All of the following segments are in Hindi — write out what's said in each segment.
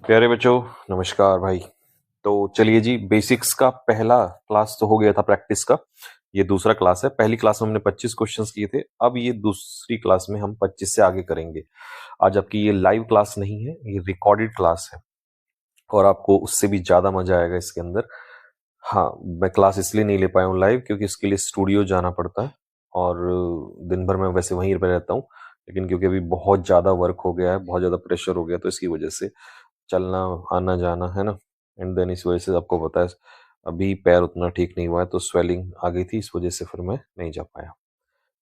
प्यारे बच्चों, नमस्कार भाई। तो चलिए जी, बेसिक्स का पहला क्लास तो हो गया था प्रैक्टिस का। ये दूसरा क्लास है। पहली क्लास में हमने 25 क्वेश्चंस किए थे। अब ये दूसरी क्लास में हम 25 से आगे करेंगे। आज आपकी ये लाइव क्लास नहीं है, ये रिकॉर्डेड क्लास है और आपको उससे भी ज्यादा मजा आएगा इसके अंदर। हाँ, मैं क्लास इसलिए नहीं ले पाया हूँ लाइव क्योंकि इसके लिए स्टूडियो जाना पड़ता है और दिन भर मैं वैसे वहीं पे रहता हूँ। लेकिन क्योंकि अभी बहुत ज्यादा वर्क हो गया है, बहुत ज्यादा प्रेशर हो गया, तो इसकी वजह से चलना आना जाना है ना। एंड देन इस वजह से आपको पता है अभी पैर उतना ठीक नहीं हुआ है, तो स्वेलिंग आ गई थी, इस वजह से फिर मैं नहीं जा पाया।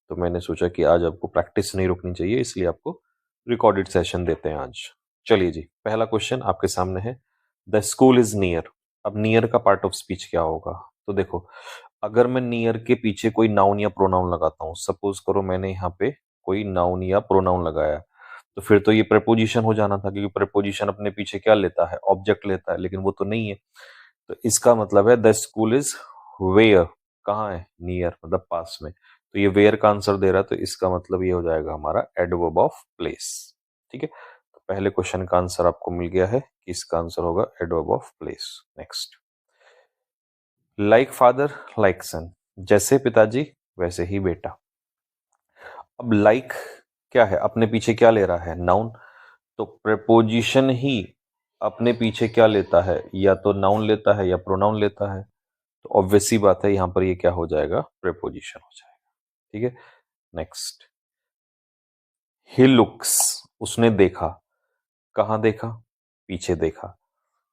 तो मैंने सोचा कि आज आपको प्रैक्टिस नहीं रुकनी चाहिए, इसलिए आपको रिकॉर्डेड सेशन देते हैं आज। चलिए जी, पहला क्वेश्चन आपके सामने है। The school is near. अब नियर का पार्ट ऑफ स्पीच क्या होगा? तो देखो, अगर मैं नियर के पीछे कोई नाउन या प्रोनाउन लगाता हूं, सपोज करो मैंने यहाँ पे कोई नाउन या प्रोनाउन लगाया, तो फिर तो ये प्रपोजिशन हो जाना था, क्योंकि प्रपोजिशन अपने पीछे क्या लेता है? ऑब्जेक्ट लेता है, लेकिन वो तो नहीं है। तो इसका मतलब है द स्कूल इज वेयर। कहाँ है? नियर, मतलब पास में। तो ये वेयर का आंसर दे रहा है, तो इसका मतलब ये हो जाएगा हमारा एडवर्ब ऑफ प्लेस। ठीक है, तो पहले क्वेश्चन का आंसर आपको मिल गया है कि इसका आंसर होगा adverb of place. Next, like father like son. जैसे पिताजी वैसे ही बेटा। अब लाइक क्या है? अपने पीछे क्या ले रहा है? नाउन। तो प्रेपोजिशन ही अपने पीछे क्या लेता है? या तो नाउन लेता है या प्रोनाउन लेता है। तो ऑब्वियस सी बात है, यहां पर ये क्या हो जाएगा? प्रेपोजिशन हो जाएगा। ठीक है, नेक्स्ट, ही लुक्स। उसने देखा। कहां देखा? पीछे देखा।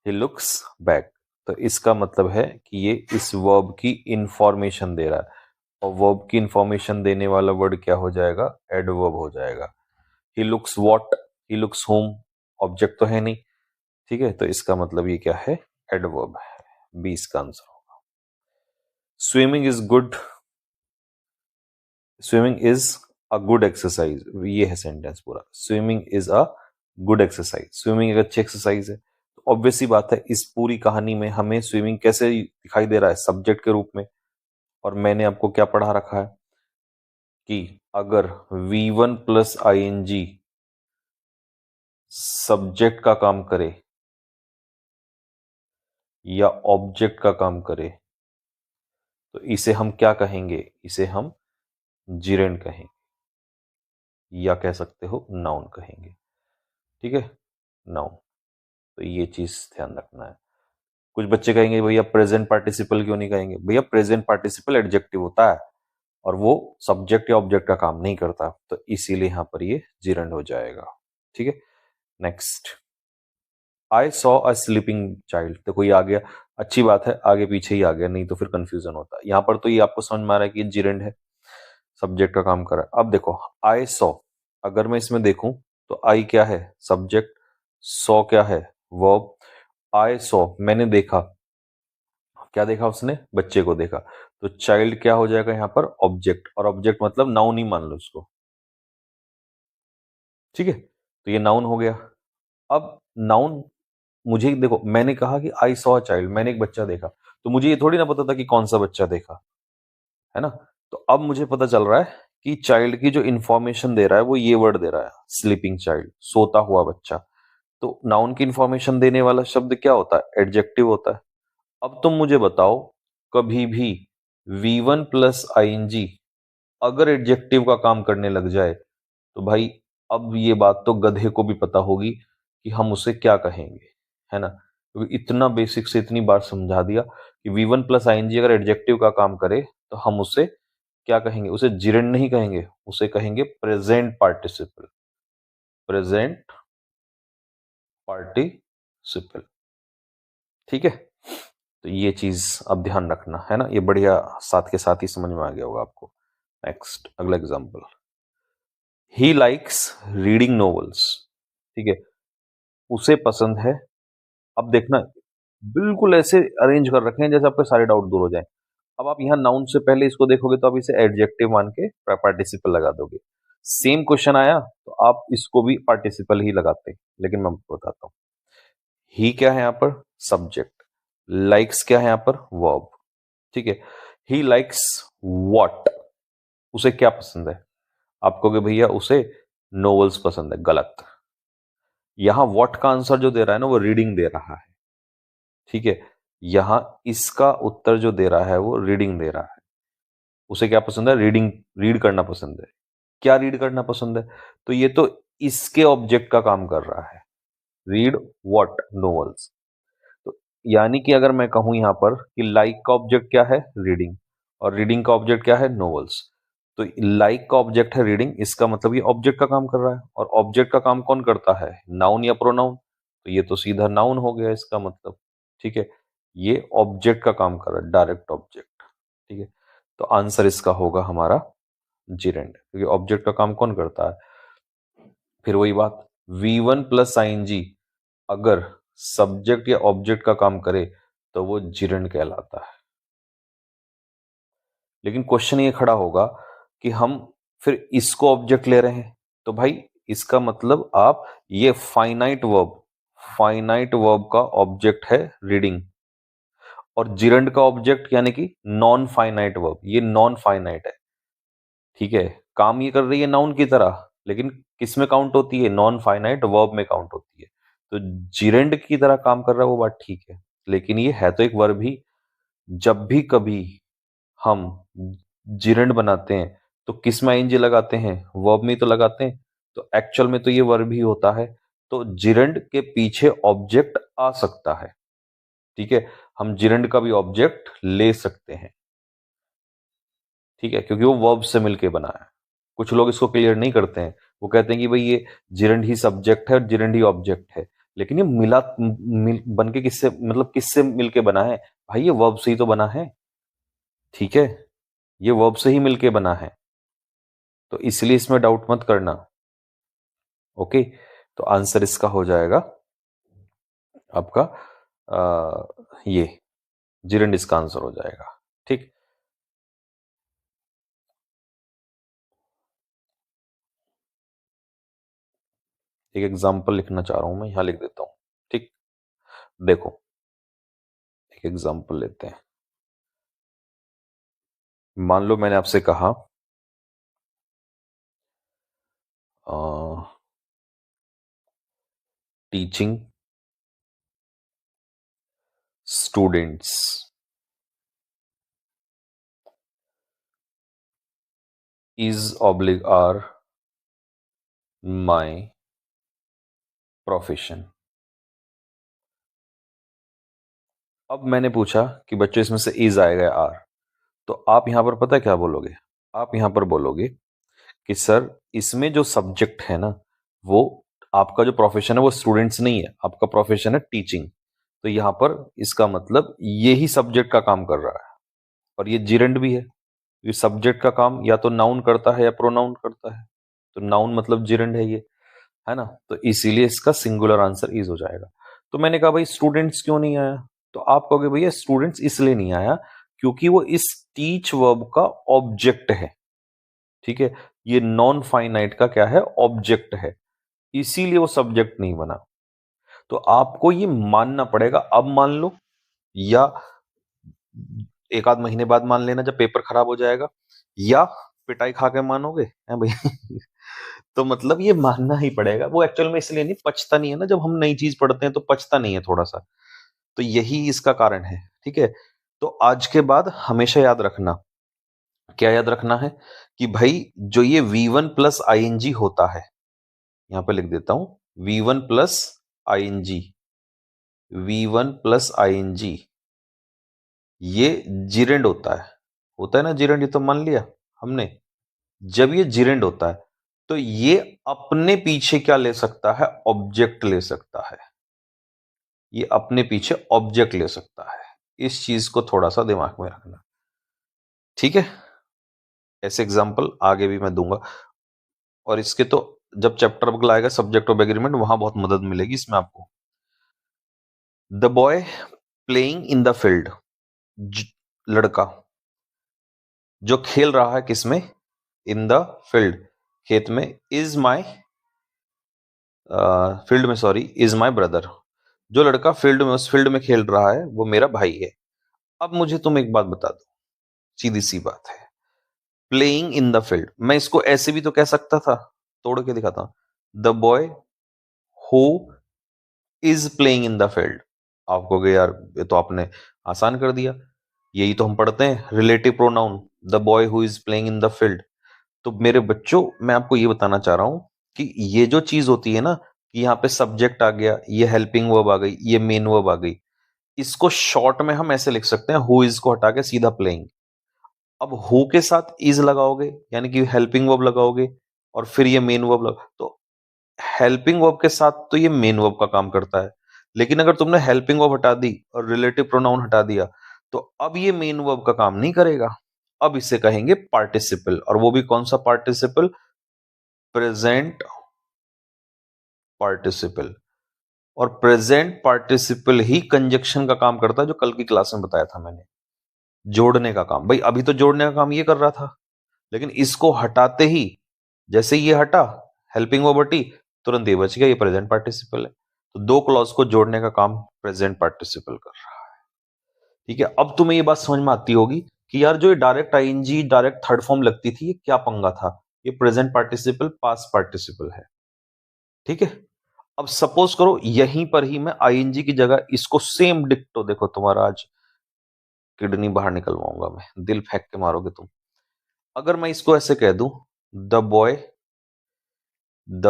He looks back. तो इसका मतलब है कि ये इस वर्ब की इंफॉर्मेशन दे रहा है, और वर्ब की इंफॉर्मेशन देने वाला वर्ड क्या हो जाएगा? एडवर्ब हो जाएगा। He looks what, he looks home. Object तो है नहीं। ठीक है, तो इसका मतलब ये क्या है? एडवर्ब है। बी इसका आंसर होगा। Swimming is good. Swimming is a good exercise. ये है सेंटेंस पूरा। Swimming is a good exercise. Swimming एक अच्छी एक्सरसाइज है। तो ऑब्वियस सी बात है, इस पूरी कहानी में हमें स्विमिंग कैसे दिखाई दे रहा है? सब्जेक्ट के रूप में। और मैंने आपको क्या पढ़ा रखा है कि अगर V1 प्लस ING सब्जेक्ट का काम करे या ऑब्जेक्ट का काम करे, तो इसे हम क्या कहेंगे? इसे हम जिरेंड कहेंगे, या कह सकते हो नाउन कहेंगे। ठीक है, नाउन। तो ये चीज ध्यान रखना है। कुछ बच्चे कहेंगे भैया प्रेजेंट पार्टिसिपल क्यों नहीं कहेंगे? भैया प्रेजेंट पार्टिसिपल एडजेक्टिव होता है और वो सब्जेक्ट या ऑब्जेक्ट का काम नहीं करता, तो इसीलिए यहां पर ये जिरेंड हो जाएगा। ठीक है, next, I saw a sleeping child. देखो ये आ गया, अच्छी बात है, आगे पीछे ही आ गया, नहीं तो फिर कंफ्यूजन होता। यहाँ पर तो ये आपको समझ में आ रहा है कि ये जिरेंड है, सब्जेक्ट का काम कर रहा है। अब देखो, आई सॉ, अगर मैं इसमें देखूं तो आई क्या है? सब्जेक्ट। सॉ क्या है? वर्ब। आई सॉ, मैंने देखा। क्या देखा उसने? बच्चे को देखा। तो चाइल्ड क्या हो जाएगा यहाँ पर? ऑब्जेक्ट। और ऑब्जेक्ट मतलब नाउन ही मान लो उसको। ठीक है, तो ये नाउन हो गया। अब नाउन, मुझे देखो, मैंने कहा कि आई सॉ चाइल्ड, मैंने एक बच्चा देखा, तो मुझे ये थोड़ी ना पता था कि कौन सा बच्चा देखा, है ना। तो अब मुझे पता चल रहा है कि चाइल्ड की जो इंफॉर्मेशन दे रहा है वो ये वर्ड दे रहा है, स्लीपिंग चाइल्ड, सोता हुआ बच्चा। तो नाउन की इंफॉर्मेशन देने वाला शब्द क्या होता है? एडजेक्टिव होता है। अब तुम मुझे बताओ, कभी भी V1 प्लस ING अगर एडजेक्टिव का काम करने लग जाए, तो भाई अब ये बात तो गधे को भी पता होगी कि हम उसे क्या कहेंगे, है ना। क्योंकि इतना बेसिक से इतनी बार समझा दिया कि V1 प्लस ING अगर एडजेक्टिव का काम करे, तो हम उसे क्या कहेंगे? उसे जिरेंड नहीं कहेंगे, उसे कहेंगे प्रेजेंट पार्टिसिपल। Present participle. ठीक है, तो ये चीज अब ध्यान रखना, है ना। ये बढ़िया साथ के साथ ही समझ में आ गया होगा आपको। नेक्स्ट, अगला example, he likes reading novels. ठीक है, उसे पसंद है। अब देखना, बिल्कुल ऐसे अरेंज कर रखे हैं जैसे आपके सारे डाउट दूर हो जाए। अब आप यहाँ नाउन से पहले इसको देखोगे तो आप इसे एडजेक्टिव मान के पार्टिसिपल लगा दोगे। सेम क्वेश्चन आया तो आप इसको भी पार्टिसिपल ही लगाते, लेकिन मैं आपको बताता हूँ। ही क्या है यहाँ पर? सब्जेक्ट। लाइक्स क्या है यहाँ पर? वर्ब। ठीक है, ही लाइक्स व्हाट, उसे क्या पसंद है? आप कहोगे भैया उसे नोवेल्स पसंद है, गलत। यहां व्हाट का आंसर जो दे रहा है ना वो रीडिंग दे रहा है, ठीक है। यहां इसका उत्तर जो दे रहा है वो रीडिंग दे रहा है। उसे क्या पसंद है? रीडिंग, रीड करना पसंद है। क्या रीड करना पसंद है? तो ये तो इसके ऑब्जेक्ट का काम कर रहा है। Read what? नोवेल्स। तो यानी कि अगर मैं कहूं यहां पर कि लाइक का ऑब्जेक्ट क्या है? रीडिंग। और रीडिंग का ऑब्जेक्ट क्या है? नोवेल्स। तो लाइक का ऑब्जेक्ट है रीडिंग, इसका मतलब ये ऑब्जेक्ट का काम कर रहा है। और ऑब्जेक्ट का काम कौन करता है? नाउन या प्रोनाउन? तो ये तो सीधा नाउन हो गया इसका मतलब, ठीक है। ये ऑब्जेक्ट का काम कर रहा है, डायरेक्ट ऑब्जेक्ट, ठीक है। तो आंसर इसका होगा हमारा जिरेंड, क्योंकि ऑब्जेक्ट का काम कौन करता है? फिर वही बात, V1 प्लस आईएनजी अगर सब्जेक्ट या ऑब्जेक्ट का काम करे तो वो जिरेंड कहलाता है। लेकिन क्वेश्चन ये खड़ा होगा कि हम फिर इसको ऑब्जेक्ट ले रहे हैं, तो भाई इसका मतलब आप ये फाइनाइट वर्ब का ऑब्जेक्ट है रीडिंग, और जिरंड का ऑब्जेक्ट यानी कि नॉन फाइनाइट वर्ब, ये नॉन फाइनाइट है, ठीक है। काम ये कर रही है नाउन की तरह, लेकिन किस में काउंट होती है? नॉन फाइनाइट वर्ब में काउंट होती है। तो जिरेंड की तरह काम कर रहा है वो बात ठीक है, लेकिन ये है तो एक वर्ब ही। जब भी कभी हम जिरेंड बनाते हैं तो किस में आईएनजी लगाते हैं? वर्ब में ही तो लगाते हैं। तो एक्चुअल में तो ये वर्ब ही होता है। तो जिरेंड के पीछे ऑब्जेक्ट आ सकता है, ठीक है। हम जिरेंड का भी ऑब्जेक्ट ले सकते हैं, ठीक है, क्योंकि वो वर्ब से मिलके बना है। कुछ लोग इसको क्लियर नहीं करते हैं, वो कहते हैं कि भाई ये जिरेंड ही सब्जेक्ट है और जिरेंड ही ऑब्जेक्ट है। लेकिन ये बन के किससे, मतलब किससे मिलके बना है? भाई ये वर्ब से ही तो बना है, ठीक है। ये वर्ब से ही मिलके बना है, तो इसलिए इसमें डाउट मत करना। ओके, तो आंसर इसका हो जाएगा आपका ये जिरेंड इसका आंसर हो जाएगा, ठीक। एक एग्जांपल लिखना चाह रहा हूं मैं, यहां लिख देता हूं, ठीक। देखो, एक एग्जांपल लेते हैं। मान लो मैंने आपसे कहा teaching students is oblique are my profession. अब मैंने पूछा कि बच्चों इसमें से इज आएगा या आर, तो आप यहां पर पता है क्या बोलोगे? आप यहां पर बोलोगे कि सर इसमें जो सब्जेक्ट है ना, वो आपका जो प्रोफेशन है वो स्टूडेंट्स नहीं है, आपका प्रोफेशन है टीचिंग। तो यहां पर इसका मतलब ये ही सब्जेक्ट का काम कर रहा है, और ये जिरेंड भी है। ये सब्जेक्ट का काम या तो नाउन करता है या प्रोनाउन करता है, तो नाउन मतलब जिरेंड है ये, है ना। तो इसीलिए इसका सिंगुलर आंसर इज हो जाएगा। तो मैंने कहा भाई स्टूडेंट्स क्यों नहीं आया? तो आप कहोगे भैया स्टूडेंट्स इसलिए नहीं आया क्योंकि वो इस टीच वर्ब का ऑब्जेक्ट है, ठीक है। ये नॉन फाइनाइट का क्या है? ऑब्जेक्ट है, इसीलिए वो सब्जेक्ट नहीं बना। तो आपको ये मानना पड़ेगा, अब मान लो या एक आध महीने बाद मान लेना जब पेपर खराब हो जाएगा, या पिटाई खा के मानोगे है भाई। तो मतलब ये मानना ही पड़ेगा। वो एक्चुअल में इसलिए नहीं पचता नहीं है ना, जब हम नई चीज पढ़ते हैं तो पचता नहीं है थोड़ा सा, तो यही इसका कारण है, ठीक है। तो आज के बाद हमेशा याद रखना, क्या याद रखना है? कि भाई जो ये V1 प्लस आई होता है, यहां पे लिख देता हूं, V1 प्लस आई V1 प्लस आई ये जिरेंड होता है ना जिरेंड, ये तो मान लिया हमने। जब ये जिरेंड होता है तो ये अपने पीछे क्या ले सकता है? ऑब्जेक्ट ले सकता है। ये अपने पीछे ऑब्जेक्ट ले सकता है, इस चीज को थोड़ा सा दिमाग में रखना, ठीक है। ऐसे एग्जांपल आगे भी मैं दूंगा, और इसके तो जब चैप्टर बुक लाएगा सब्जेक्ट ऑफ एग्रीमेंट, वहां बहुत मदद मिलेगी इसमें आपको। The boy playing in the field, लड़का जो खेल रहा है किसमें? इन द फील्ड, खेत में। इज माई फील्ड में, सॉरी, इज माई ब्रदर, जो लड़का फील्ड में, उस फील्ड में खेल रहा है वो मेरा भाई है। अब मुझे तुम एक बात बता दो, सीधी सी बात है, प्लेइंग इन द फील्ड, मैं इसको ऐसे भी तो कह सकता था, तोड़ के दिखाता हूं। The boy who is playing in the field. आप कहोगे यार ये तो आपने आसान कर दिया, यही तो हम पढ़ते हैं, relative pronoun, the boy who is playing in the field. तो मेरे बच्चों मैं आपको ये बताना चाह रहा हूं कि ये जो चीज होती है ना, कि यहाँ पे सब्जेक्ट आ गया, ये हेल्पिंग वर्ब आ गई, ये मेन वर्ब आ गई, इसको शॉर्ट में हम ऐसे लिख सकते हैं, हु इज को हटा के सीधा प्लेइंग। अब हु के साथ इज लगाओगे यानी कि हेल्पिंग वर्ब लगाओगे, और फिर ये मेन वर्ब तो हेल्पिंग वर्ब के साथ तो ये मेन वर्ब का काम करता है। लेकिन अगर तुमने हेल्पिंग वर्ब हटा दी और रिलेटिव प्रोनाउन हटा दिया, तो अब ये मेन वर्ब का काम नहीं करेगा। अब इसे कहेंगे पार्टिसिपल, और वो भी कौन सा पार्टिसिपल? Present participle. और प्रेजेंट पार्टिसिपल ही कंजक्शन का काम करता है, जो कल की क्लास में बताया था मैंने, जोड़ने का काम। भाई अभी तो जोड़ने का काम ये कर रहा था, लेकिन इसको हटाते ही, जैसे ये हटा, हेल्पिंग वर्ब हटी, तुरंत ये बच गया, ये प्रेजेंट पार्टिसिपल है। तो दो क्लॉज को जोड़ने का काम प्रेजेंट पार्टिसिपल कर रहा है। ठीक है, अब तुम्हें ये बात समझ में आती होगी कि यार जो ये direct ING direct third form लगती थी, ये क्या पंगा था? ये प्रेजेंट पार्टिसिपल पास्ट पार्टिसिपल है। ठीक है, अब सपोज करो यहीं पर ही मैं आईएनजी की जगह इसको सेम डिक्टो, देखो तुम्हारा आज किडनी बाहर निकलवाऊंगा मैं, दिल फेंक के मारोगे तुम। अगर मैं इसको ऐसे कह दूं, the boy the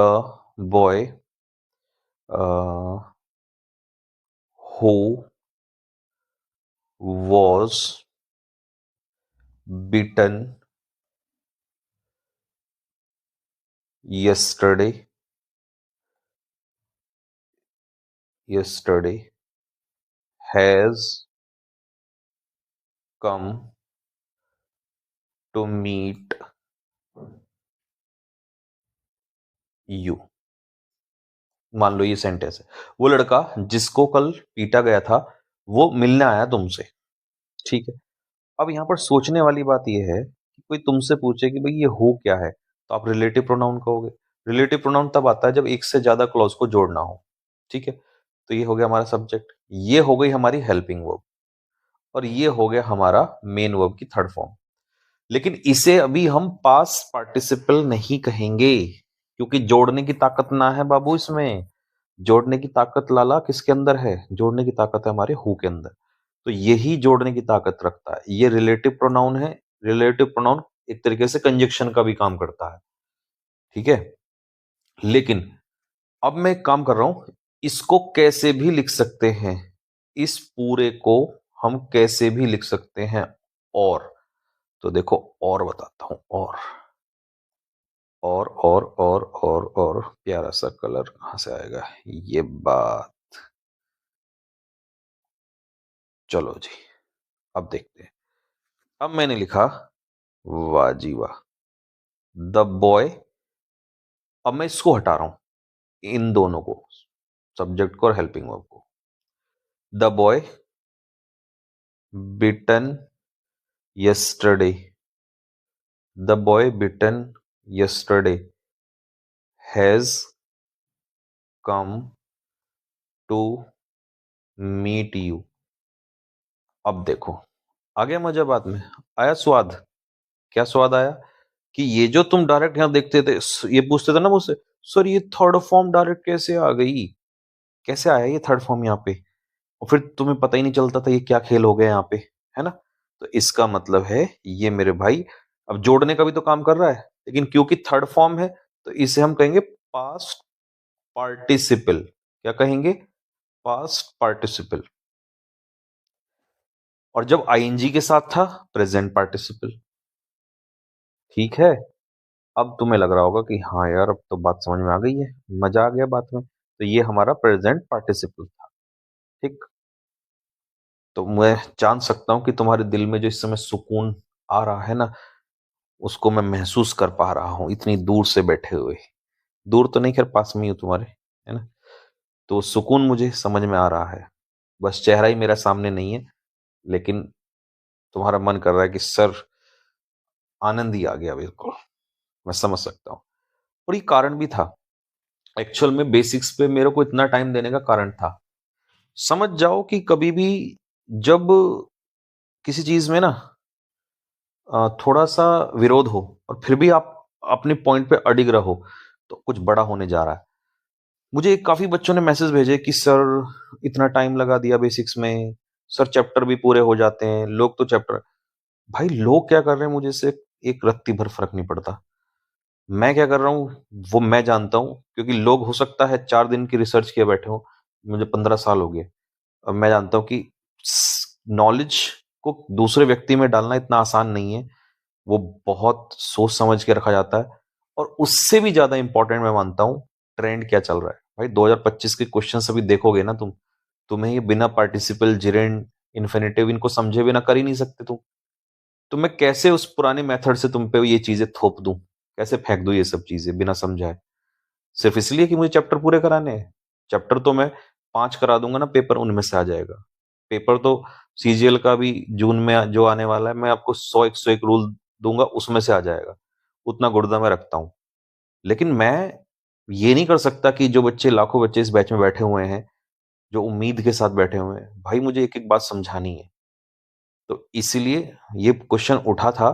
boy who was beaten yesterday has come to meet you। मान लो ये सेंटेंस है, वो लड़का जिसको कल पीटा गया था वो मिलने आया तुमसे। ठीक है, अब यहां पर सोचने वाली बात यह है कि कोई तुमसे पूछे कि भाई ये हो क्या है, तो आप रिलेटिव प्रोनाउन कहोगे। रिलेटिव प्रोनाउन तब आता है जब एक से ज्यादा क्लॉज को जोड़ना हो। ठीक है, तो ये हो गया हमारा सब्जेक्ट, ये हो गई हमारी हेल्पिंग वर्ब, और ये हो गया हमारा मेन वर्ब की थर्ड फॉर्म। लेकिन इसे अभी हम पास्ट पार्टिसिपल नहीं कहेंगे, क्योंकि जोड़ने की ताकत ना है बाबू इसमें। जोड़ने की ताकत लाला किसके अंदर है? जोड़ने की ताकत है हमारे हु के अंदर। तो यही जोड़ने की ताकत रखता है, ये रिलेटिव प्रोनाउन है। रिलेटिव प्रोनाउन एक तरीके से कंजक्शन का भी काम करता है। ठीक है, लेकिन अब मैं एक काम कर रहा हूं, इसको कैसे भी लिख सकते हैं, इस पूरे को हम कैसे भी लिख सकते हैं। और तो देखो, और बताता हूं, और प्यारा सा कलर कहां से आएगा, ये बात। चलो जी, अब देखते हैं। अब मैंने लिखा, वाह जी वाह, द बॉय। अब मैं इसको हटा रहा हूं, इन दोनों को, सब्जेक्ट को और हेल्पिंग वर्ब को। The boy beaten yesterday, the boy beaten yesterday has come to meet you. अब देखो, आ गया मजा बात में, आया स्वाद। क्या स्वाद आया? कि ये जो तुम डायरेक्ट यहां देखते थे, ये पूछते थे ना मुझसे, सर ये थर्ड फॉर्म डायरेक्ट कैसे आ गई, कैसे आया ये थर्ड फॉर्म यहाँ पे, और फिर तुम्हें पता ही नहीं चलता था ये क्या खेल हो गया यहाँ पे, है ना? तो इसका मतलब है ये मेरे भाई अब जोड़ने का भी तो काम कर रहा है, लेकिन क्योंकि थर्ड फॉर्म है तो इसे हम कहेंगे पास्ट पार्टिसिपल। क्या कहेंगे? Past participle. और जब आईएनजी के साथ था, प्रेजेंट पार्टिसिपल। ठीक है, अब तुम्हें लग रहा होगा कि हाँ यार अब तो बात समझ में आ गई है, मजा आ गया बात में। तो ये हमारा प्रेजेंट पार्टिसिपल था। ठीक, तो मैं जान सकता हूं कि तुम्हारे दिल में जो इस समय सुकून आ रहा है ना, उसको मैं महसूस कर पा रहा हूं इतनी दूर से बैठे हुए। दूर तो नहीं, खैर पास में ही हूं तुम्हारे, है ना? तो सुकून मुझे समझ में आ रहा है, बस चेहरा ही मेरा सामने नहीं है, लेकिन तुम्हारा मन कर रहा है कि सर आनंद ही आ गया बिल्कुल। मैं समझ सकता हूँ, और ये कारण भी था। एक्चुअल में बेसिक्स पे मेरे को इतना टाइम देने का कारण था, समझ जाओ कि कभी भी जब किसी चीज में ना थोड़ा सा विरोध हो और फिर भी आप अपने पॉइंट पे अडिग रहो, तो कुछ बड़ा होने जा रहा है। मुझे काफी बच्चों ने मैसेज भेजे कि सर इतना टाइम लगा दिया बेसिक्स में, सर चैप्टर भी पूरे हो जाते हैं, लोग तो चैप्टर, भाई लोग क्या कर रहे हैं मुझे से एक रत्ती भर फर्क नहीं पड़ता। मैं क्या कर रहा हूँ वो मैं जानता हूँ, क्योंकि लोग हो सकता है 4 दिन की रिसर्च किए बैठे हो, मुझे 15 साल हो गए। अब मैं जानता हूँ कि नॉलेज को दूसरे व्यक्ति में डालना इतना आसान नहीं है, वो बहुत सोच समझ के रखा जाता है। और उससे भी ज्यादा इंपॉर्टेंट मैं मानता हूँ ट्रेंड क्या चल रहा है। भाई 2025 के क्वेश्चन अभी देखोगे ना तुम, तुम्हें ये बिना पार्टिसिपल जिरेंड इन्फिनेटिव इनको समझे बिना कर ही नहीं सकते तुम। तो मैं कैसे उस पुराने मेथड से तुम पे ये चीजें थोप दूं, कैसे फेंक दूं ये सब चीजें बिना समझाए, सिर्फ इसलिए कि मुझे चैप्टर पूरे कराने हैं। चैप्टर तो मैं 5 करा दूंगा ना, पेपर उनमें से आ जाएगा। पेपर तो सीजीएल का भी जून में जो आने वाला है, मैं आपको 100 101 रूल दूंगा, उसमें से आ जाएगा। उतना गुर्दा मैं रखता हूँ। लेकिन मैं ये नहीं कर सकता कि जो बच्चे, लाखों बच्चे इस बैच में बैठे हुए हैं, जो उम्मीद के साथ बैठे हुए हैं, भाई मुझे एक एक बात समझानी है। तो इसीलिए ये क्वेश्चन उठा था,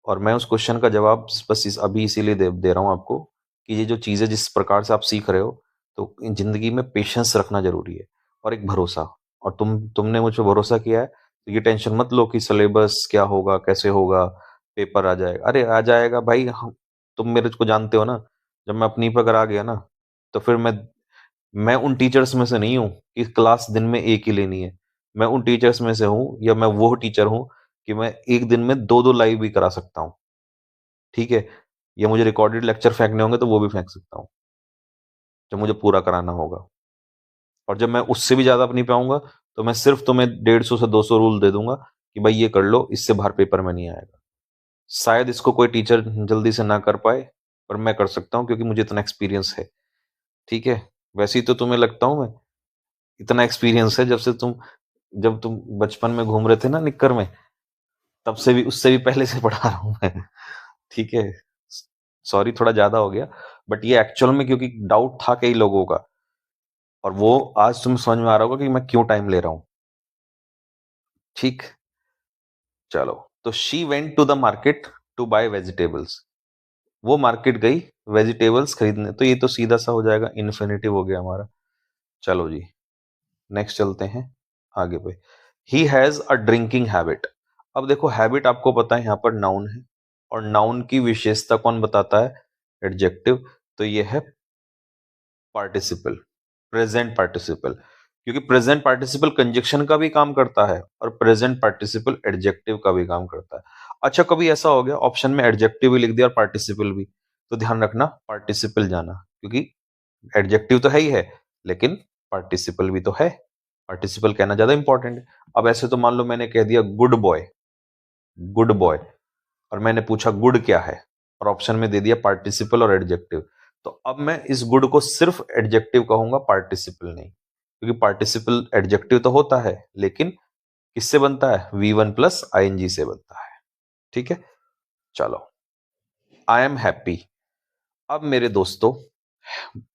और मैं उस क्वेश्चन का जवाब बस अभी इसीलिए दे रहा हूँ आपको, कि ये जो चीजें जिस प्रकार से आप सीख रहे हो, तो इन जिंदगी में पेशेंस रखना जरूरी है, और एक भरोसा। और तुमने मुझ पर भरोसा किया है, तो ये टेंशन मत लो कि सिलेबस क्या होगा, कैसे होगा, पेपर आ जाएगा। अरे आ जाएगा भाई, तुम मेरे को जानते हो ना, जब मैं अपनी पर अगर आ गया ना, तो फिर मैं उन टीचर्स में से नहीं हूँ कि क्लास दिन में एक ही लेनी है। मैं उन टीचर्स में से हूँ, या मैं वो टीचर हूँ कि मैं एक दिन में 2-2 लाइव भी करा सकता हूँ। ठीक है, या मुझे रिकॉर्डेड लेक्चर फेंकने होंगे तो वो भी फेंक सकता हूँ, जब मुझे पूरा कराना होगा। और जब मैं उससे भी ज्यादा नहीं पाऊंगा, तो मैं सिर्फ तुम्हें 150 से 200 रूल दे दूंगा कि भाई ये कर लो, इससे बाहर पेपर में नहीं आएगा। शायद इसको कोई टीचर जल्दी से ना कर पाए, पर मैं कर सकता हूँ क्योंकि मुझे इतना एक्सपीरियंस है। ठीक है, वैसे ही तो तुम्हें लगता हूँ मैं, इतना एक्सपीरियंस है जब तुम बचपन में घूम रहे थे ना निक्कर में, तब से भी, उससे भी पहले से पढ़ा रहा हूँ मैं। ठीक है, सॉरी थोड़ा ज्यादा हो गया, बट ये एक्चुअल में क्योंकि डाउट था कई लोगों का, और वो आज तुम्हें समझ में आ रहा होगा कि मैं क्यों टाइम ले रहा हूं। ठीक, चलो। तो she went to the market to buy vegetables. वो मार्केट गई वेजिटेबल्स खरीदने, तो ये तो सीधा सा हो जाएगा, इन्फिनिटिव हो गया हमारा। चलो जी, नेक्स्ट चलते हैं आगे पे। He has a drinking habit. अब देखो, हैबिट आपको पता है यहाँ पर नाउन है, और नाउन की विशेषता कौन बताता है? एडजेक्टिव। तो ये है पार्टिसिपल, प्रेजेंट पार्टिसिपल, क्योंकि प्रेजेंट पार्टिसिपल कंजक्शन का भी काम करता है, और प्रेजेंट पार्टिसिपल एडजेक्टिव का भी काम करता है। अच्छा, कभी ऐसा हो गया ऑप्शन में एडजेक्टिव भी लिख दिया और पार्टिसिपल भी, तो ध्यान रखना पार्टिसिपल जाना, क्योंकि एडजेक्टिव तो है ही है, लेकिन पार्टिसिपल भी तो है। पार्टिसिपल कहना ज्यादा इंपॉर्टेंट है। अब ऐसे तो मान लो मैंने कह दिया गुड बॉय, गुड बॉय, और मैंने पूछा गुड क्या है, और ऑप्शन में दे दिया पार्टिसिपल और एडजेक्टिव, तो अब मैं इस गुड को सिर्फ एडजेक्टिव कहूंगा, पार्टिसिपल नहीं, क्योंकि पार्टिसिपल एडजेक्टिव तो होता है, लेकिन किससे बनता है? V1 प्लस ING से बनता है। ठीक है, चलो। I am happy. अब मेरे दोस्तों,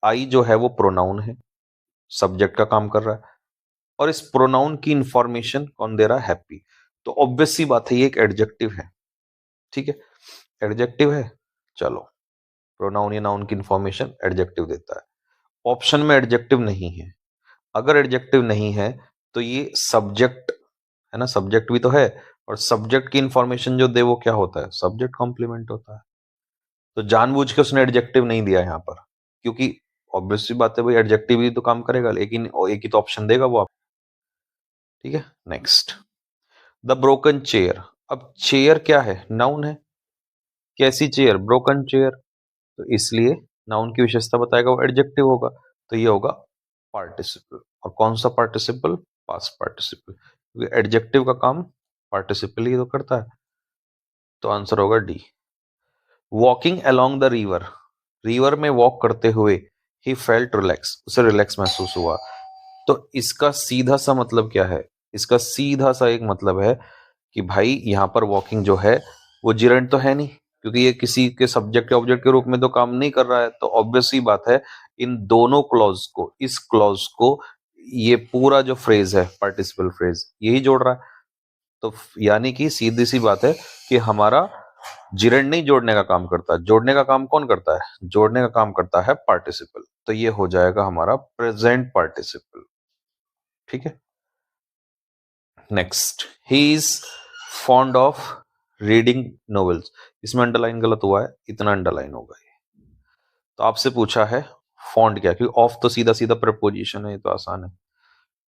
आई जो है वो प्रोनाउन है, सब्जेक्ट का काम कर रहा है, और इस प्रोनाउन की इंफॉर्मेशन कौन दे रहा है? हैप्पी। तो ऑब्वियस सी बात है ये एक एडजेक्टिव है। ठीक है, एडजेक्टिव है। चलो, प्रोनाउन या नाउन की इंफॉर्मेशन एडजेक्टिव देता है। ऑप्शन में एडजेक्टिव नहीं है। अगर एडजेक्टिव नहीं है, तो ये सब्जेक्ट है ना, सब्जेक्ट भी तो है, और सब्जेक्ट की इंफॉर्मेशन जो दे वो क्या होता है? सब्जेक्ट कॉम्प्लीमेंट होता है। तो जानबूझ के उसने एडजेक्टिव नहीं दिया यहाँ पर, क्योंकि ऑब्वियस सी बात है भाई, एडजेक्टिव ही तो काम करेगा, लेकिन एक ही तो ऑप्शन देगा वो आप। ठीक है, नेक्स्ट। The broken chair. अब चेयर क्या है? नाउन है। कैसी चेयर? Broken chair. तो इसलिए नाउन की विशेषता बताएगा वो एडजेक्टिव होगा, तो ये होगा पार्टिसिपल। और कौन सा पार्टिसिपल? पास्ट पार्टिसिपल, क्योंकि एडजेक्टिव का काम पार्टिसिपल ही तो करता है। तो आंसर होगा D. Walking along the river. River में वॉक करते हुए ही फेल्ट रिलैक्स, उसे रिलैक्स महसूस हुआ। तो इसका सीधा सा मतलब क्या है? इसका सीधा सा एक मतलब है कि भाई यहाँ पर वॉकिंग जो है वो जिरेंट तो है नहीं, क्योंकि ये किसी के सब्जेक्ट या ऑब्जेक्ट के रूप में तो काम नहीं कर रहा है। तो ऑब्वियस ही बात है, इन दोनों क्लॉज को, इस क्लॉज को, ये पूरा जो फ्रेज है पार्टिसिपल फ्रेज, यही जोड़ रहा है। तो यानी कि सीधी सी बात है कि हमारा जिरेंड नहीं जोड़ने का काम करता, जोड़ने का काम कौन करता है? जोड़ने का काम करता है पार्टिसिपल। तो ये हो जाएगा हमारा प्रेजेंट पार्टिसिपल। ठीक है। Next, he is fond of reading novels. इसमें अंडरलाइन गलत हुआ है, इतना अंडरलाइन होगा ये। तो आपसे पूछा है फॉन्ट क्या, क्योंकि ऑफ तो सीधा सीधा प्रपोजिशन है, ये तो आसान है।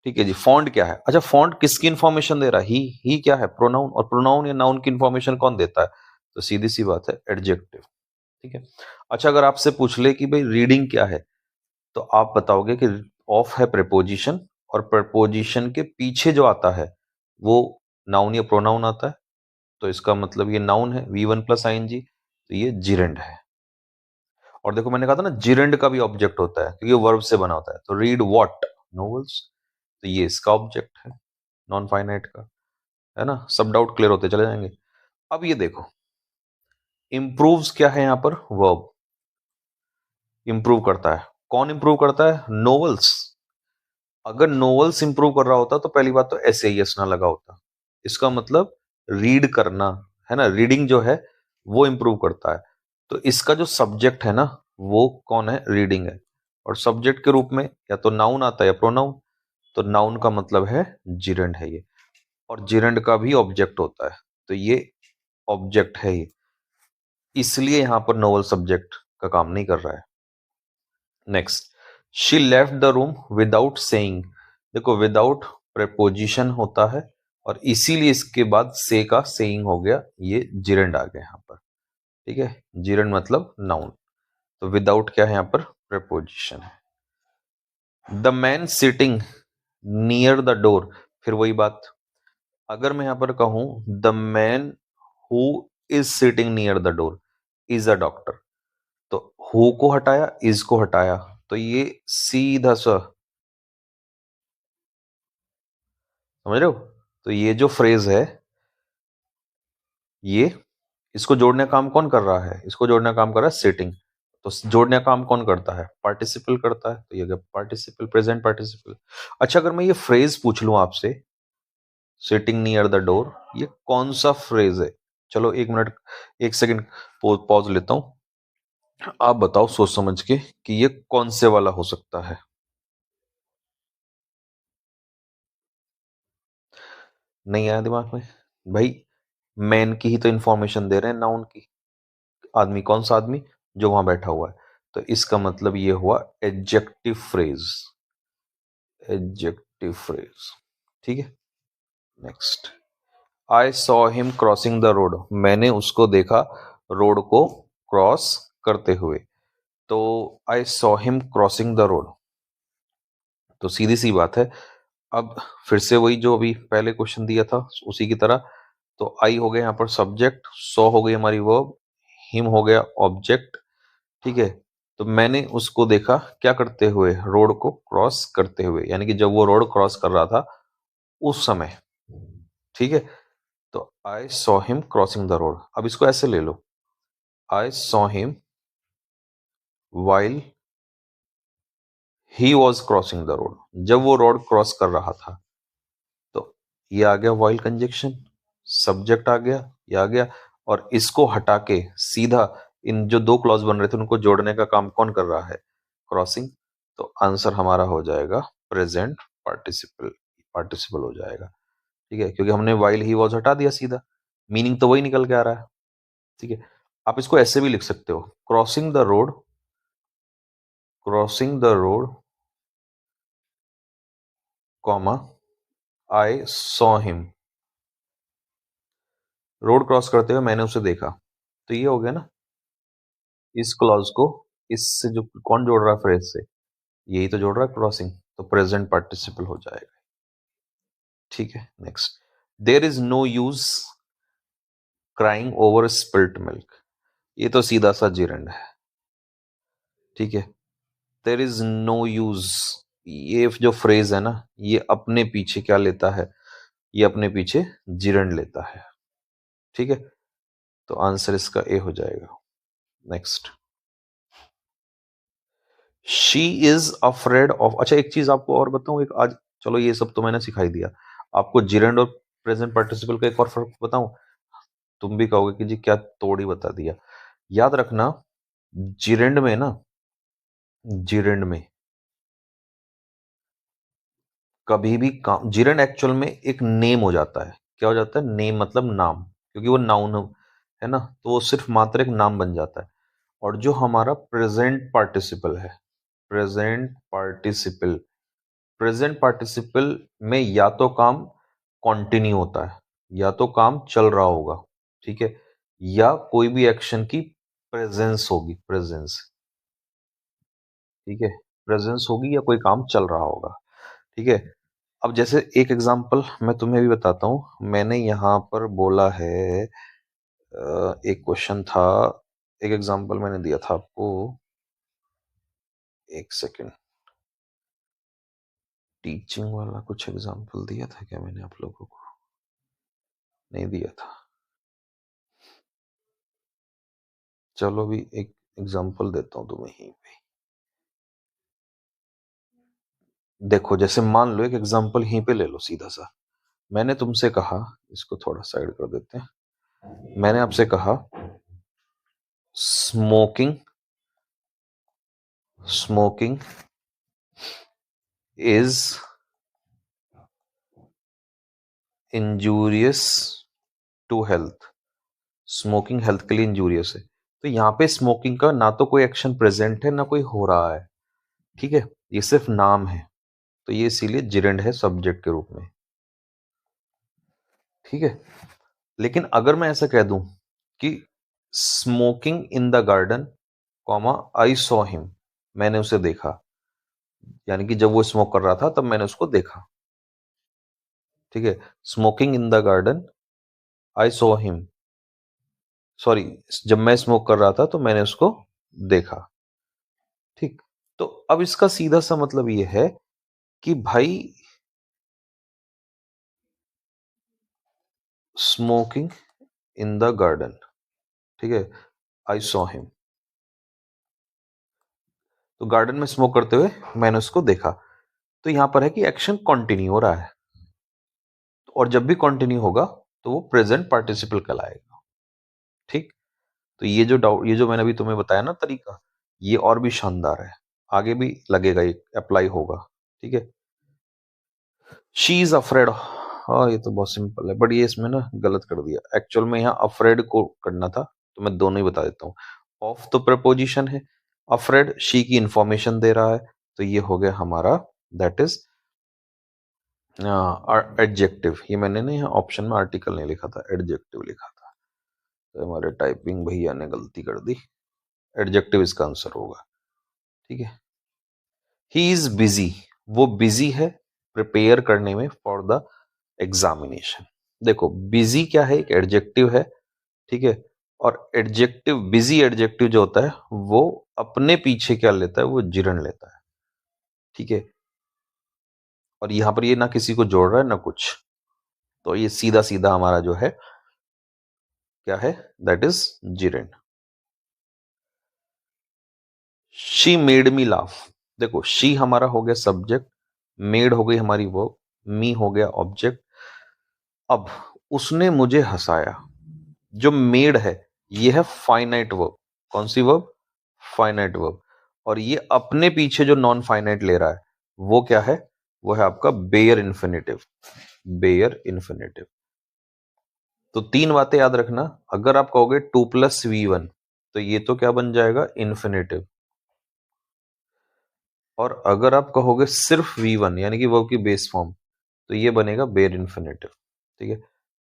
ठीक है जी, फॉन्ट क्या है? अच्छा, फॉन्ट किसकी इंफॉर्मेशन दे रहा है? ही क्या है? प्रोनाउन। और प्रोनाउन या नाउन की इंफॉर्मेशन कौन देता है? तो सीधी सी बात है, एडजेक्टिव। ठीक है। अच्छा, अगर आपसे पूछ ले कि भाई रीडिंग क्या है, तो आप बताओगे कि ऑफ है प्रेपोजिशन, और प्रेपोजिशन के पीछे जो आता है वो नाउन या प्रोनाउन आता है। तो इसका मतलब ये नाउन है, V1 प्लस ING, तो ये जिरेंड है। और देखो मैंने कहा था ना, जिरेंड का भी ऑब्जेक्ट होता है क्योंकि वर्ब से बना होता है। तो रीड व्हाट? नॉवेल्स। तो ये इसका ऑब्जेक्ट है, नॉन फाइनाइट का। है ना? सब डाउट क्लियर होते चले जाएंगे। अब ये देखो, इंप्रूव्स क्या है यहाँ पर? वर्ब। इंप्रूव करता है। कौन इंप्रूव करता है? नोवेल्स। अगर नोवेल्स इंप्रूव कर रहा होता तो पहली बात तो SAES ना लगा होता। इसका मतलब रीड करना है ना, रीडिंग जो है वो इंप्रूव करता है। तो इसका जो सब्जेक्ट है ना, वो कौन है? रीडिंग है। और सब्जेक्ट के रूप में या तो नाउन आता है या प्रोनाउन। तो नाउन का मतलब है जिरेंड है ये। और जिरेंड का भी ऑब्जेक्ट होता है, तो ये ऑब्जेक्ट है ये। इसलिए यहां पर नोवेल सब्जेक्ट का काम नहीं कर रहा है। Next, she left the room without saying. देखो, विदाउट प्रेपोजिशन होता है और इसीलिए इसके बाद से का सेइंग हो गया, ये जिरेंड आ गया यहां पर। ठीक है, जिरेंड मतलब नाउन। तो विदाउट क्या है यहां पर? प्रेपोजिशन है। The man sitting near the door. फिर वही बात, अगर मैं यहां पर कहूं the man who is sitting near the door is a doctor, तो हु को हटाया, इज को हटाया, तो ये सीधा सा, समझ रहे हो? तो ये जो फ्रेज है, ये इसको जोड़ने का काम कौन कर रहा है? इसको जोड़ने का काम कर रहा है सिटिंग। तो जोड़ने का काम कौन करता है? पार्टिसिपल करता है। तो ये गया पार्टिसिपल, प्रेजेंट पार्टिसिपल। अच्छा, अगर मैं ये फ्रेज पूछ लूं आपसे, सिटिंग नियर द डोर, ये कौन सा फ्रेज है? चलो 1 मिनट, 1 सेकंड पॉज लेता हूं। आप बताओ सोच समझ के कि ये कौन से वाला हो सकता है। नहीं आया दिमाग में? भाई, मैन की ही तो इंफॉर्मेशन दे रहे हैं, नाउन की। आदमी कौन सा आदमी? जो वहां बैठा हुआ है। तो इसका मतलब ये हुआ एडजेक्टिव फ्रेज। Adjective phrase. ठीक है। Next, I saw him crossing the road. मैंने उसको देखा रोड को क्रॉस करते हुए। तो I saw him crossing the road, तो सीधी सी बात है। अब फिर से वही जो अभी पहले क्वेश्चन दिया था उसी की तरह। तो आई हो गया यहाँ पर सब्जेक्ट, सॉ हो गई हमारी वर्ब, हिम हो गया ऑब्जेक्ट। ठीक है। तो मैंने उसको देखा क्या करते हुए? रोड को क्रॉस करते हुए, यानी कि जब वो रोड क्रॉस कर रहा था उस समय। ठीक है। तो I saw him crossing the road. अब इसको ऐसे ले लो, I saw him while he was crossing the road. जब वो रोड क्रॉस कर रहा था, तो ये आ गया वाइल कंजक्शन, सब्जेक्ट आ गया, ये आ गया। और इसको हटा के सीधा इन जो दो क्लॉज बन रहे थे उनको जोड़ने का काम कौन कर रहा है? क्रॉसिंग। तो आंसर हमारा हो जाएगा प्रेजेंट पार्टिसिपल। पार्टिसिपल हो जाएगा। ठीक है, क्योंकि हमने वाइल ही वॉज हटा दिया सीधा, मीनिंग तो वही निकल के आ रहा है। ठीक है। आप इसको ऐसे भी लिख सकते हो, crossing the road, crossing the road comma I saw him. Road cross करते हुए मैंने उसे देखा। तो ये हो गया ना, इस क्लॉज को इससे जो कौन जोड़ रहा है फ्रेज से, यही तो जोड़ रहा है, क्रॉसिंग। तो प्रेजेंट पार्टिसिपल हो जाएगा। ठीक है। Next, there is no use crying over spilt milk. ये तो सीधा सा जिरंड है। ठीक है। देयर इज नो यूज, ये जो फ्रेज है ना, ये अपने पीछे क्या लेता है? ये अपने पीछे जिरंड लेता है। ठीक है। तो आंसर इसका ए हो जाएगा। Next, she is afraid of. अच्छा, एक चीज आपको और बताऊं, एक आज, चलो ये सब तो मैंने सिखाई दिया आपको, जिरेंड और प्रेजेंट पार्टिसिपल का एक और फर्क बताऊं। तुम भी कहोगे कि जी क्या तोड़ ही बता दिया। याद रखना, जिरेंड में ना, जिरेंड में कभी भी काम, जिरेंड एक्चुअल में एक नेम हो जाता है। क्या हो जाता है? नेम मतलब नाम, क्योंकि वो नाउन है ना, तो वो सिर्फ मात्र एक नाम बन जाता है। और जो हमारा प्रेजेंट पार्टिसिपल है, प्रेजेंट पार्टिसिपल, प्रेजेंट पार्टिसिपल में या तो काम कंटिन्यू होता है, या तो काम चल रहा होगा, ठीक है, या कोई भी एक्शन की प्रेजेंस होगी, प्रेजेंस, ठीक है, प्रेजेंस होगी या कोई काम चल रहा होगा, ठीक है। अब जैसे एक एग्जांपल मैं तुम्हें भी बताता हूँ। मैंने यहाँ पर बोला है, एक क्वेश्चन था, एक एग्जांपल मैंने दिया था आपको, एक सेकंड, टीचिंग वाला कुछ एग्जांपल दिया था क्या मैंने आप लोगों को? नहीं दिया था। चलो भी एक एग्जांपल देता हूँ तुम्हें यहीं पे। देखो, जैसे मान लो एक एग्जांपल यहीं पे ले लो सीधा सा। मैंने तुमसे कहा, इसको थोड़ा साइड कर देते हैं। मैंने आपसे कहा smoking, smoking is injurious to health, smoking health के लिए इंजूरियस है। तो यहाँ पे स्मोकिंग का ना तो कोई एक्शन प्रेजेंट है ना कोई हो रहा है, ठीक है, ये सिर्फ नाम है, तो ये इसीलिए जिरेंड है सब्जेक्ट के रूप में, ठीक है। लेकिन अगर मैं ऐसा कह दूं कि smoking in the garden, comma I saw him, मैंने उसे देखा, यानी कि जब वो स्मोक कर रहा था तब मैंने उसको देखा, ठीक है। Smoking in the garden, I saw him, sorry, जब मैं स्मोक कर रहा था तो मैंने उसको देखा, ठीक। तो अब इसका सीधा सा मतलब ये है कि भाई स्मोकिंग इन द गार्डन, ठीक है, आई सॉ हिम, तो गार्डन में स्मोक करते हुए मैंने उसको देखा। तो यहां पर है कि एक्शन कंटिन्यू हो रहा है, और जब भी कंटिन्यू होगा तो वो प्रेजेंट पार्टिसिपल कहलाएगा, ठीक। तो ये जो डाउट, ये जो मैंने अभी तुम्हें बताया ना तरीका, ये और भी शानदार है, आगे भी लगेगा, ये अप्लाई होगा, ठीक है। शी इज अफ्रेड, हाँ ये तो बहुत सिंपल है, बट ये इसमें ना गलत कर दिया, एक्चुअल में यहाँ अफ्रेड को करना था, तो मैं दोनों ही बता देता हूँ। ऑफ तो प्रपोजिशन है, अफ्रेड शी की इंफॉर्मेशन दे रहा है, तो ये हो गया हमारा, दैट इज एडजेक्टिव। ये मैंने ना यहाँ ऑप्शन में आर्टिकल नहीं लिखा था, एडजेक्टिव लिखा था, तो हमारे टाइपिंग भैया ने गलती कर दी, एडजेक्टिव इसका आंसर होगा, ठीक है। ही इज बिजी, वो बिजी है प्रिपेयर करने में फॉर द एग्जामिनेशन। देखो बिजी क्या है, एक एडजेक्टिव है, ठीक है, और एडजेक्टिव, बिजी एडजेक्टिव जो होता है वो अपने पीछे क्या लेता है, वो जिरन लेता है, ठीक है। और यहां पर ये ना किसी को जोड़ रहा है ना कुछ, तो ये सीधा सीधा हमारा जो है क्या है, दैट इज जिरन। शी मेड मी लाफ, देखो शी हमारा हो गया सब्जेक्ट, मेड हो गई हमारी वर्ब, मी हो गया ऑब्जेक्ट। अब उसने मुझे हंसाया, जो मेड है ये है फाइनाइट वर्ब, कौन सी वर्ब, फाइनाइट वर्ब। और ये अपने पीछे जो नॉन फाइनाइट ले रहा है वो क्या है, वो है आपका बेयर इन्फिनेटिव, बेयर इन्फिनेटिव। तो तीन बातें याद रखना, अगर आप कहोगे 2 + V1 तो ये तो क्या बन जाएगा, इन्फिनेटिव। और अगर आप कहोगे सिर्फ V1 यानी कि वर्ब की बेस फॉर्म, तो ये बनेगा बेयर इन्फिनेटिव, ठीक है।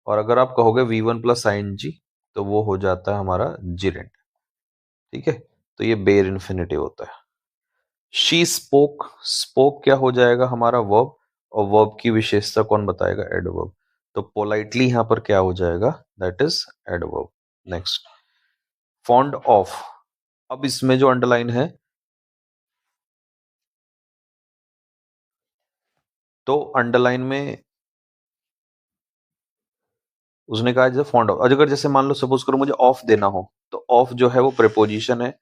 और अगर आप कहोगे V1 + ING तो वो हो जाता है हमारा जिरेंट, ठीक है। तो ये बेयर इन्फिनेटिव होता है। शी स्पोक, स्पोक क्या हो जाएगा हमारा वर्ब, और वर्ब की विशेषता कौन बताएगा, एडवर्ब। तो पोलाइटली यहां पर क्या हो जाएगा, that is adverb. Next, fond of, अब इसमें जो अंडरलाइन है, तो अंडरलाइन में उसने कहा जैसे फॉन्ड ऑफ, अगर जैसे मान लो सपोज करो मुझे ऑफ देना हो, तो ऑफ जो है वो प्रेपोजिशन है,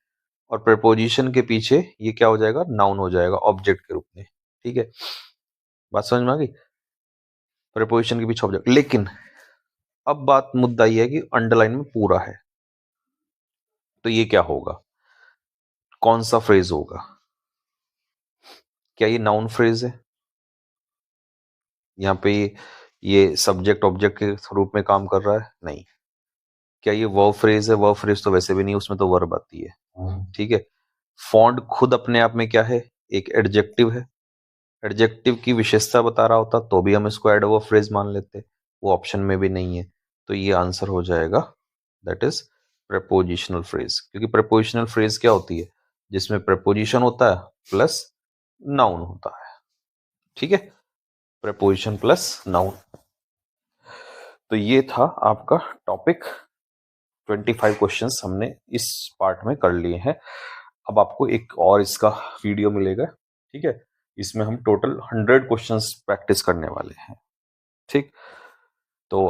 और प्रेपोजिशन के पीछे ये क्या हो जाएगा, नाउन हो जाएगा ऑब्जेक्ट के रूप में, ठीक है। बात समझ में आ गई, प्रेपोजिशन के पीछे ऑब्जेक्ट। लेकिन अब बात मुद्दा ये है कि अंडरलाइन में पूरा है, तो ये क्या होगा, कौन सा फ्रेज होगा? क्या ये नाउन फ्रेज है? यहाँ पे ये सब्जेक्ट ऑब्जेक्ट के रूप में काम कर रहा है? नहीं। क्या ये वर्ब फ्रेज है? वर्ब फ्रेज तो वैसे भी नहीं, उसमें तो वर्ब आती है। ठीक है। फॉन्ट खुद अपने आप में क्या है? एक एडजेक्टिव है। एडजेक्टिव की विशेषता बता रहा होता तो भी हम इसको एडवर्ब फ्रेज मान लेते, वो ऑप्शन में भी नहीं है। तो ये आंसर हो जाएगा, दैट इज प्रेपोजिशनल फ्रेज। क्योंकि प्रेपोजिशनल फ्रेज क्या होती है? जिसमें प्रेपोजिशन होता है प्लस नाउन होता है। ठीक है, प्रेपोजिशन प्लस नाउन। तो ये था आपका टॉपिक। 25 क्वेश्चंस हमने इस पार्ट में कर लिए हैं। अब आपको एक और इसका वीडियो मिलेगा, ठीक है, इसमें हम टोटल 100 क्वेश्चंस प्रैक्टिस करने वाले हैं। ठीक, तो